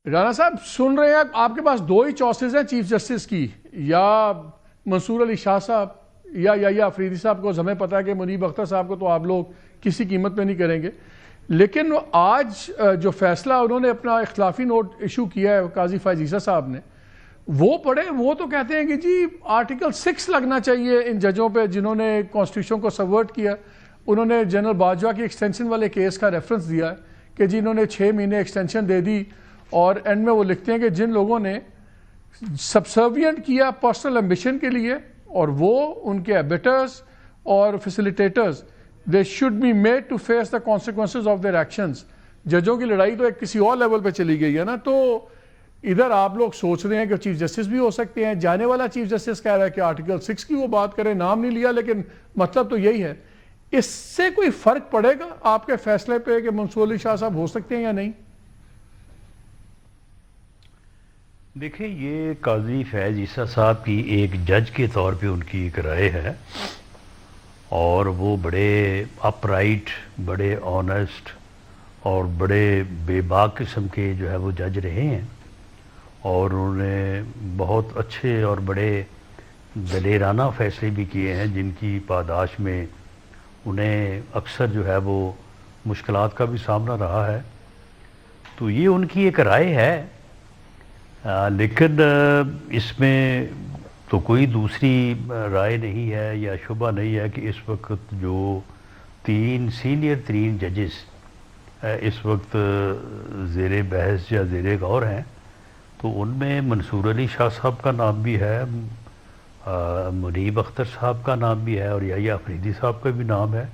رانا صاحب سن رہے ہیں آپ کے پاس دو ہی چوائسز ہیں چیف جسٹس کی، یا منصور علی شاہ صاحب یا افریدی صاحب کو. ہمیں پتا ہے کہ منیب اختر صاحب کو تو آپ لوگ کسی قیمت پہ نہیں کریں گے، لیکن آج جو فیصلہ انہوں نے اپنا اختلافی نوٹ ایشو کیا ہے قاضی فائز عیسیٰ صاحب نے، وہ پڑھے. وہ تو کہتے ہیں کہ جی آرٹیکل 6 لگنا چاہیے ان ججوں پہ جنہوں نے کانسٹیٹیوشن کو سبورٹ کیا. انہوں نے جنرل باجوہ کی ایکسٹینشن والے کیس کا ریفرنس دیا ہے کہ جی انہوں نے 6 مہینے ایکسٹینشن دے دی، اور اینڈ میں وہ لکھتے ہیں کہ جن لوگوں نے سبسروینٹ کیا پرسنل ایمبیشن کے لیے، اور وہ ان کے ایبیٹرز اور facilitators, they should be made to face the consequences of their actions. ججوں کی لڑائی تو ایک کسی اور لیول پہ چلی گئی ہے نا. تو ادھر آپ لوگ سوچ رہے ہیں کہ چیف جسٹس بھی ہو سکتے ہیں، جانے والا چیف جسٹس کہہ رہا ہے کہ آرٹیکل 6 کی وہ بات کریں، نام نہیں لیا لیکن مطلب تو یہی ہے. اس سے کوئی فرق پڑے گا آپ کے فیصلے پہ کہ منصور علی شاہ صاحب ہو سکتے ہیں یا نہیں؟ دیکھیں، یہ قاضی فیض عیسیٰ صاحب کی ایک جج کے طور پہ ان کی ایک رائے ہے، اور وہ بڑے اپ رائٹ، بڑے آنیسٹ اور بڑے بے باک قسم کے جو ہے وہ جج رہے ہیں، اور انہوں نے بہت اچھے اور بڑے دلیرانہ فیصلے بھی کیے ہیں جن کی پاداش میں انہیں اکثر جو ہے وہ مشکلات کا بھی سامنا رہا ہے. تو یہ ان کی ایک رائے ہے، لیکن اس میں تو کوئی دوسری رائے نہیں ہے یا شبہ نہیں ہے کہ اس وقت جو 3 سینئر ترین ججز اس وقت زیر بحث یا زیر غور ہیں، تو ان میں منصور علی شاہ صاحب کا نام بھی ہے، منیب اختر صاحب کا نام بھی ہے، اور یحییٰ افریدی صاحب کا بھی نام ہے.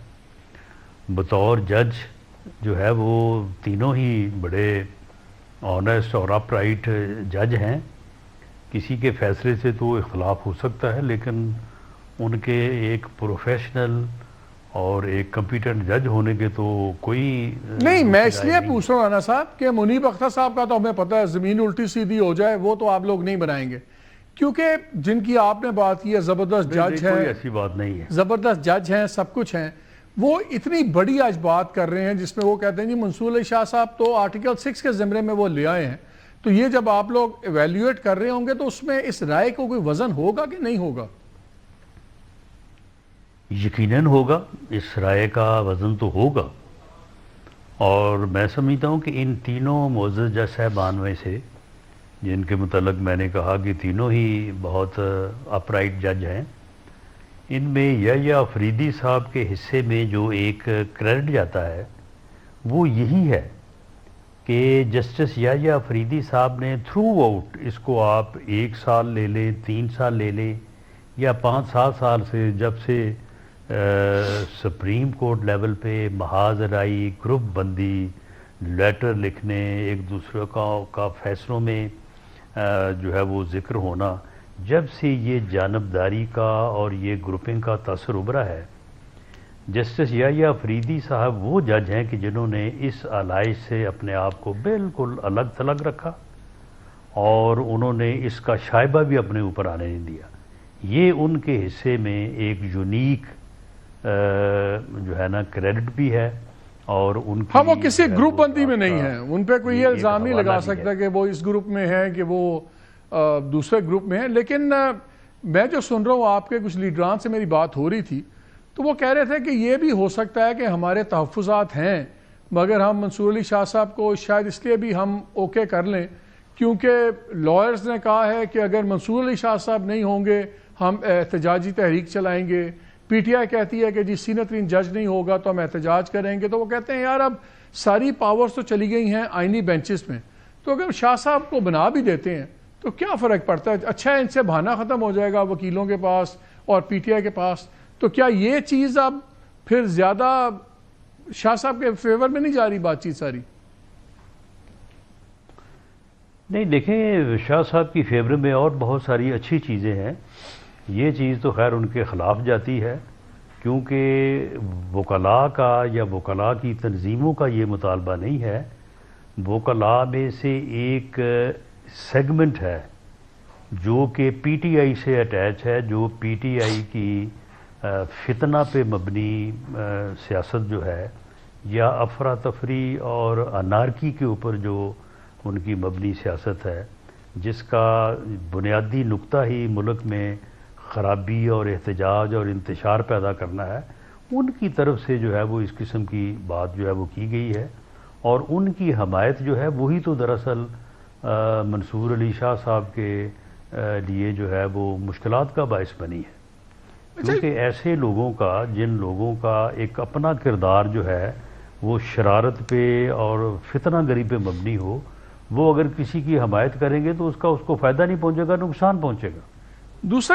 بطور جج جو ہے وہ تینوں ہی بڑے آنیسٹ اور اپ رائٹ جج ہیں. کسی کے فیصلے سے تو اختلاف ہو سکتا ہے، لیکن ان کے ایک پروفیشنل اور ایک کمپیٹنٹ جج ہونے کے تو کوئی نہیں. میں اس لیے پوچھ رہا ہوں رانا صاحب کہ منیب اختر صاحب کا تو ہمیں پتہ ہے زمین الٹی سیدھی ہو جائے وہ تو آپ لوگ نہیں بنائیں گے، کیونکہ جن کی آپ نے بات کی ہے زبردست جج ہیں، کوئی ایسی بات نہیں ہے، زبردست جج ہیں، سب کچھ ہیں. وہ اتنی بڑی آج بات کر رہے ہیں جس میں وہ کہتے ہیں جی منصور علی شاہ صاحب تو آرٹیکل 6 کے زمرے میں وہ لے آئے ہیں. تو یہ جب آپ لوگ ایویلیویٹ کر رہے ہوں گے تو اس میں اس رائے کو کوئی وزن ہوگا کہ نہیں ہوگا؟ یقیناً ہوگا، اس رائے کا وزن تو ہوگا. اور میں سمجھتا ہوں کہ ان تینوں معزز جج صاحبان میں سے جن کے متعلق میں نے کہا کہ تینوں ہی بہت اپ رائٹ جج ہیں، ان میں یحییٰ افریدی صاحب کے حصے میں جو ایک کریڈٹ جاتا ہے وہ یہی ہے کہ جسٹس یحییٰ افریدی صاحب نے تھرو آؤٹ، اس کو آپ 1 سال لے لیں، 3 سال لے لیں، یا 5-7 سال سے جب سے سپریم کورٹ لیول پہ محاذ رائی، گروپ بندی، لیٹر لکھنے، ایک دوسرے کا فیصلوں میں جو ہے وہ ذکر ہونا، جب سے یہ جانبداری کا اور یہ گروپنگ کا تاثر ابھرا ہے، جسٹس یحییٰ افریدی صاحب وہ جج ہیں کہ جنہوں نے اس آلائش سے اپنے آپ کو بالکل الگ تھلگ رکھا، اور انہوں نے اس کا شائبہ بھی اپنے اوپر آنے نہیں دیا. یہ ان کے حصے میں ایک یونیک جو ہے نا کریڈٹ بھی ہے، اور ان کی وہ کسی گروپ بندی میں نہیں ہیں، ان پہ کوئی یہ الزام نہیں لگا سکتا کہ وہ اس گروپ میں ہیں کہ وہ دوسرے گروپ میں ہیں. لیکن میں جو سن رہا ہوں، آپ کے کچھ لیڈران سے میری بات ہو رہی تھی تو وہ کہہ رہے تھے کہ یہ بھی ہو سکتا ہے کہ ہمارے تحفظات ہیں، مگر ہم منصور علی شاہ صاحب کو شاید اس لیے بھی ہم اوکے کر لیں کیونکہ لائرز نے کہا ہے کہ اگر منصور علی شاہ صاحب نہیں ہوں گے ہم احتجاجی تحریک چلائیں گے. پی ٹی آئی کہتی ہے کہ جی سینئر ترین جج نہیں ہوگا تو ہم احتجاج کریں گے. تو وہ کہتے ہیں یار اب ساری پاورز تو چلی گئی ہیں آئینی بینچز میں، تو اگر شاہ صاحب کو بنا بھی دیتے ہیں تو کیا فرق پڑتا ہے؟ اچھا ہے، ان سے بہانہ ختم ہو جائے گا وکیلوں کے پاس اور پی ٹی آئی کے پاس. تو کیا یہ چیز اب پھر زیادہ شاہ صاحب کے فیور میں نہیں جا رہی بات چیت ساری؟ نہیں، دیکھیں، شاہ صاحب کی فیور میں اور بہت ساری اچھی چیزیں ہیں. یہ چیز تو خیر ان کے خلاف جاتی ہے، کیونکہ وکلاء کا یا وکلاء کی تنظیموں کا یہ مطالبہ نہیں ہے. وکلاء میں سے ایک سیگمنٹ ہے جو کہ پی ٹی آئی سے اٹیچ ہے، جو پی ٹی آئی کی فتنہ پہ مبنی سیاست جو ہے، یا افراتفری اور انارکی کے اوپر جو ان کی مبنی سیاست ہے، جس کا بنیادی نقطہ ہی ملک میں خرابی اور احتجاج اور انتشار پیدا کرنا ہے، ان کی طرف سے جو ہے وہ اس قسم کی بات جو ہے وہ کی گئی ہے، اور ان کی حمایت جو ہے وہی تو دراصل منصور علی شاہ صاحب کے لیے جو ہے وہ مشکلات کا باعث بنی ہے، کیونکہ ایسے لوگوں کا، جن لوگوں کا ایک اپنا کردار جو ہے وہ شرارت پہ اور فتنہ گری پہ مبنی ہو، وہ اگر کسی کی حمایت کریں گے تو اس کا اس کو فائدہ نہیں پہنچے گا، نقصان پہنچے گا۔ دوسرا